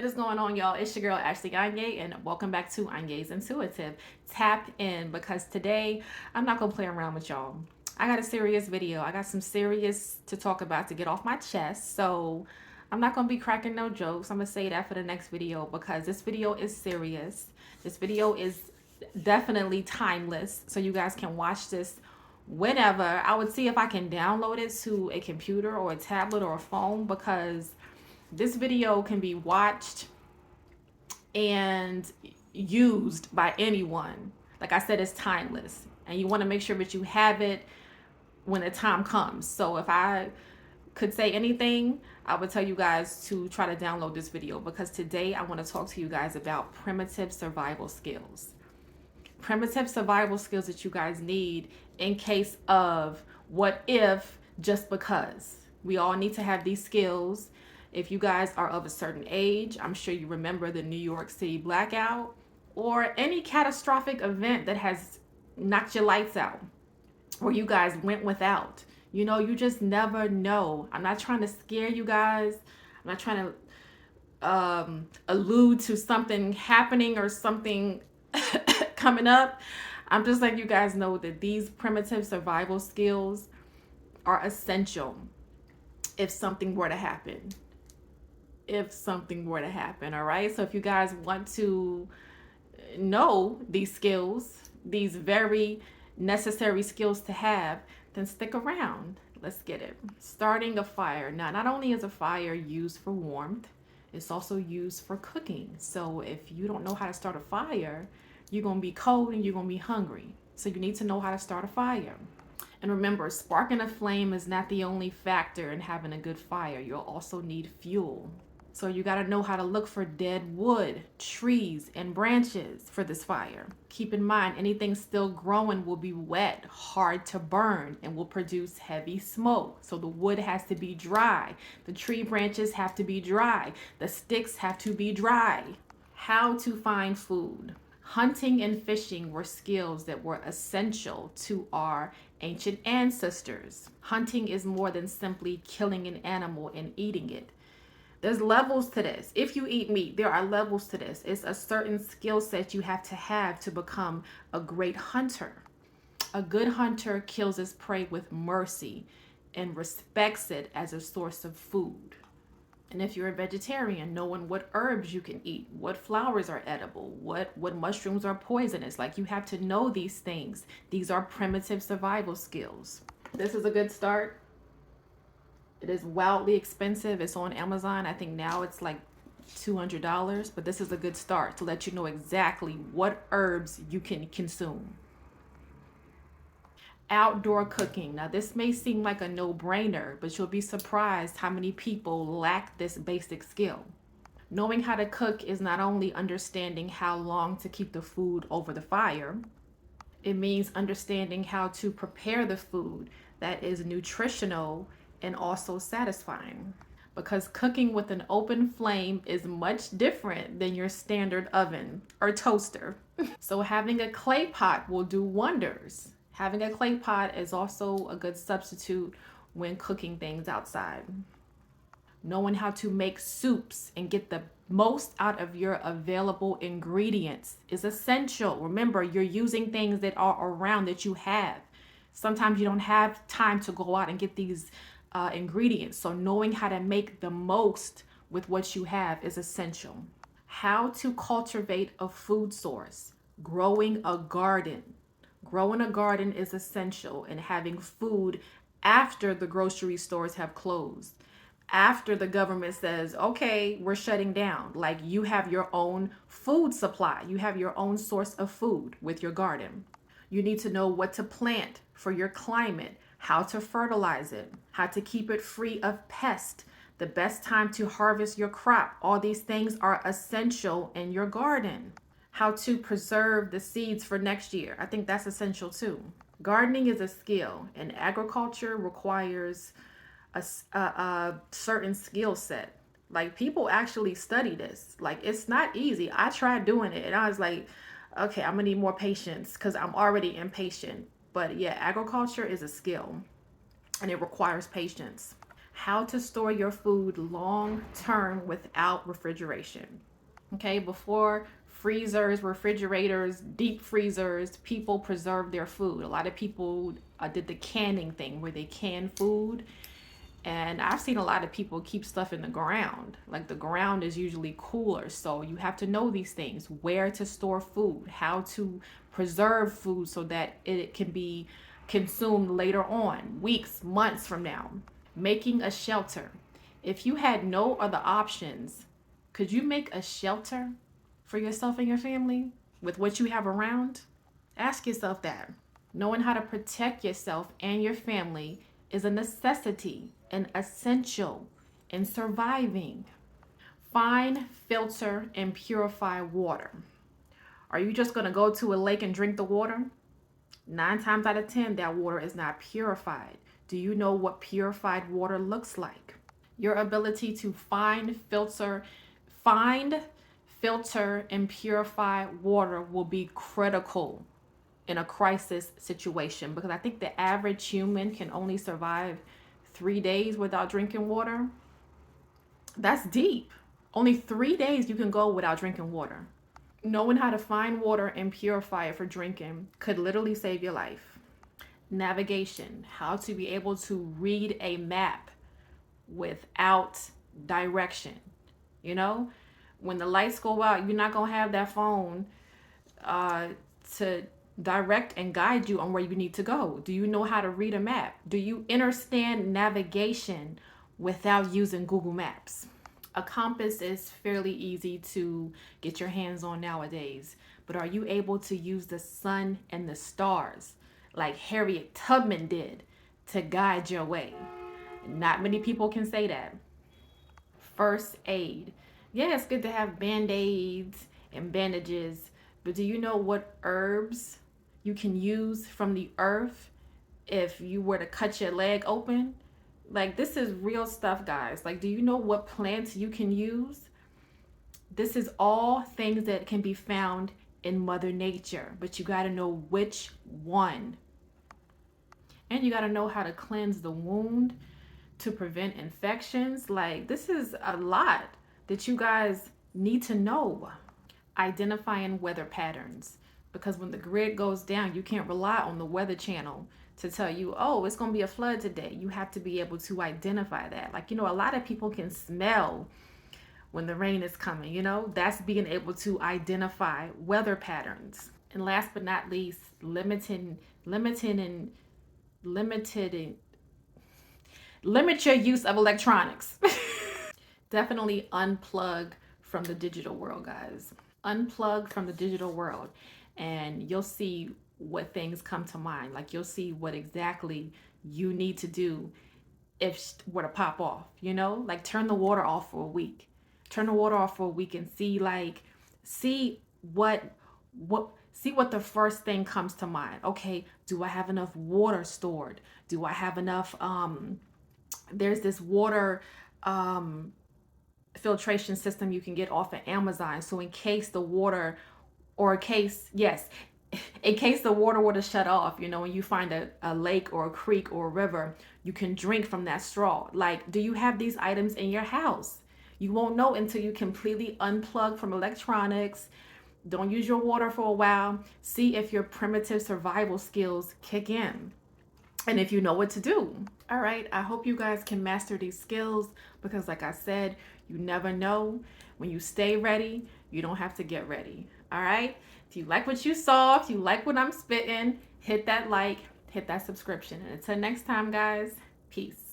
What is going on, y'all? It's your girl Ashley Anye, and welcome back to Anye's Intuitive. Tap in because today I'm not gonna play around with y'all. I got a serious video. I got some serious to talk about to get off my chest. So I'm not gonna be cracking no jokes. I'm gonna say that for the next video because this video is serious. This video is definitely timeless. So you guys can watch this whenever. I would see if I can download it to a computer or a tablet or a phone because this video can be watched and used by anyone. Like I said, it's timeless. And you want to make sure that you have it when the time comes. So if I could say anything, I would tell you guys to try to download this video because today I want to talk to you guys about primitive survival skills. Primitive survival skills that you guys need in case of what if, just because. We all need to have these skills. If you guys are of a certain age, I'm sure you remember the New York City blackout or any catastrophic event that has knocked your lights out or you guys went without. You know, you just never know. I'm not trying to scare you guys. I'm not trying to allude to something happening or something coming up. I'm just letting you guys know that these primitive survival skills are essential if something were to happen. If something were to happen, all right? So if you guys want to know these skills, these very necessary skills to have, then stick around. Let's get it. Starting a fire. Now, not only is a fire used for warmth, it's also used for cooking. So if you don't know how to start a fire, you're going to be cold and you're going to be hungry. So you need to know how to start a fire. And remember, sparking a flame is not the only factor in having a good fire. You'll also need fuel. So you got to know how to look for dead wood, trees, and branches for this fire. Keep in mind, anything still growing will be wet, hard to burn, and will produce heavy smoke. So the wood has to be dry. The tree branches have to be dry. The sticks have to be dry. How to find food. Hunting and fishing were skills that were essential to our ancient ancestors. Hunting is more than simply killing an animal and eating it. There's levels to this. If you eat meat, there are levels to this. It's a certain skill set you have to become a great hunter. A good hunter kills his prey with mercy and respects it as a source of food. And if you're a vegetarian, knowing what herbs you can eat, what flowers are edible, what mushrooms are poisonous. Like, you have to know these things. These are primitive survival skills. This is a good start. It is wildly expensive. It's on Amazon. I think now it's like $200, but this is a good start to let you know exactly what herbs you can consume. Outdoor cooking. Now, this may seem like a no-brainer, but you'll be surprised how many people lack this basic skill. Knowing how to cook is not only understanding how long to keep the food over the fire, it means understanding how to prepare the food that is nutritional and also satisfying. Because cooking with an open flame is much different than your standard oven or toaster. So having a clay pot will do wonders. Having a clay pot is also a good substitute when cooking things outside. Knowing how to make soups and get the most out of your available ingredients is essential. Remember, you're using things that are around that you have. Sometimes you don't have time to go out and get these ingredients. So knowing how to make the most with what you have is essential. How to cultivate a food source. Growing a garden. Growing a garden is essential, and having food after the grocery stores have closed. After the government says, okay, we're shutting down. Like, you have your own food supply. You have your own source of food with your garden. You need to know what to plant for your climate, how to fertilize it, how to keep it free of pests, the best time to harvest your crop. All these things are essential in your garden. How to preserve the seeds for next year. I think that's essential too. Gardening is a skill, and agriculture requires a certain skill set. Like, people actually study this. Like, it's not easy. I tried doing it and I was like, okay, I'm gonna need more patience because I'm already impatient. But yeah, agriculture is a skill and it requires patience. How to store your food long term without refrigeration. Okay, before freezers, refrigerators, deep freezers, people preserved their food. A lot of people did the canning thing where they can food. And I've seen a lot of people keep stuff in the ground. Like the ground is usually cooler. So you have to know these things, where to store food, how to preserve food so that it can be consumed later on, weeks, months from now. Making a shelter. If you had no other options, could you make a shelter for yourself and your family with what you have around? Ask yourself that. Knowing how to protect yourself and your family is a necessity, an essential in surviving. Find, filter, and purify water. Are you just going to go to a lake and drink the water? 9 times out of 10, that water is not purified. Do you know what purified water looks like? Your ability to find, filter, and purify water will be critical in a crisis situation, because I think the average human can only survive 3 days without drinking water. That's deep. Only 3 days you can go without drinking water. Knowing how to find water and purify it for drinking could literally save your life. Navigation, how to be able to read a map without direction. You know, when the lights go out, you're not gonna have that phone to direct and guide you on where you need to go. Do you know how to read a map? Do you understand navigation without using Google Maps? A compass is fairly easy to get your hands on nowadays, but are you able to use the sun and the stars like Harriet Tubman did to guide your way? Not many people can say that. First aid. Yeah, it's good to have band-aids and bandages, but do you know what herbs you can use from the earth if you were to cut your leg open? Like, this is real stuff, guys. Like, do you know what plants you can use? This is all things that can be found in Mother Nature, but you got to know which one. And you got to know how to cleanse the wound to prevent infections. Like, this is a lot that you guys need to know. Identifying weather patterns, because when the grid goes down, you can't rely on the weather channel to tell you, oh, it's going to be a flood today. You have to be able to identify that. Like, a lot of people can smell when the rain is coming. That's being able to identify weather patterns. And last but not least, limit your use of electronics. Definitely unplug from the digital world, guys. Unplug from the digital world, and you'll see what things come to mind. Like, you'll see what exactly you need to do if were to pop off. Like, turn the water off for a week. Turn the water off for a week and see what the first thing comes to mind. Okay, do I have enough water stored? Do I have enough there's this water filtration system you can get off of Amazon. So in case the water, or in case the water were to shut off, when you find a lake or a creek or a river, you can drink from that straw. Like, do you have these items in your house? You won't know until you completely unplug from electronics. Don't use your water for a while. See if your primitive survival skills kick in, and if you know what to do. All right, I hope you guys can master these skills, because like I said, you never know. When you stay ready, you don't have to get ready. All right, if you like what you saw, if you like what I'm spitting, hit that like, hit that subscription. And until next time, guys, peace.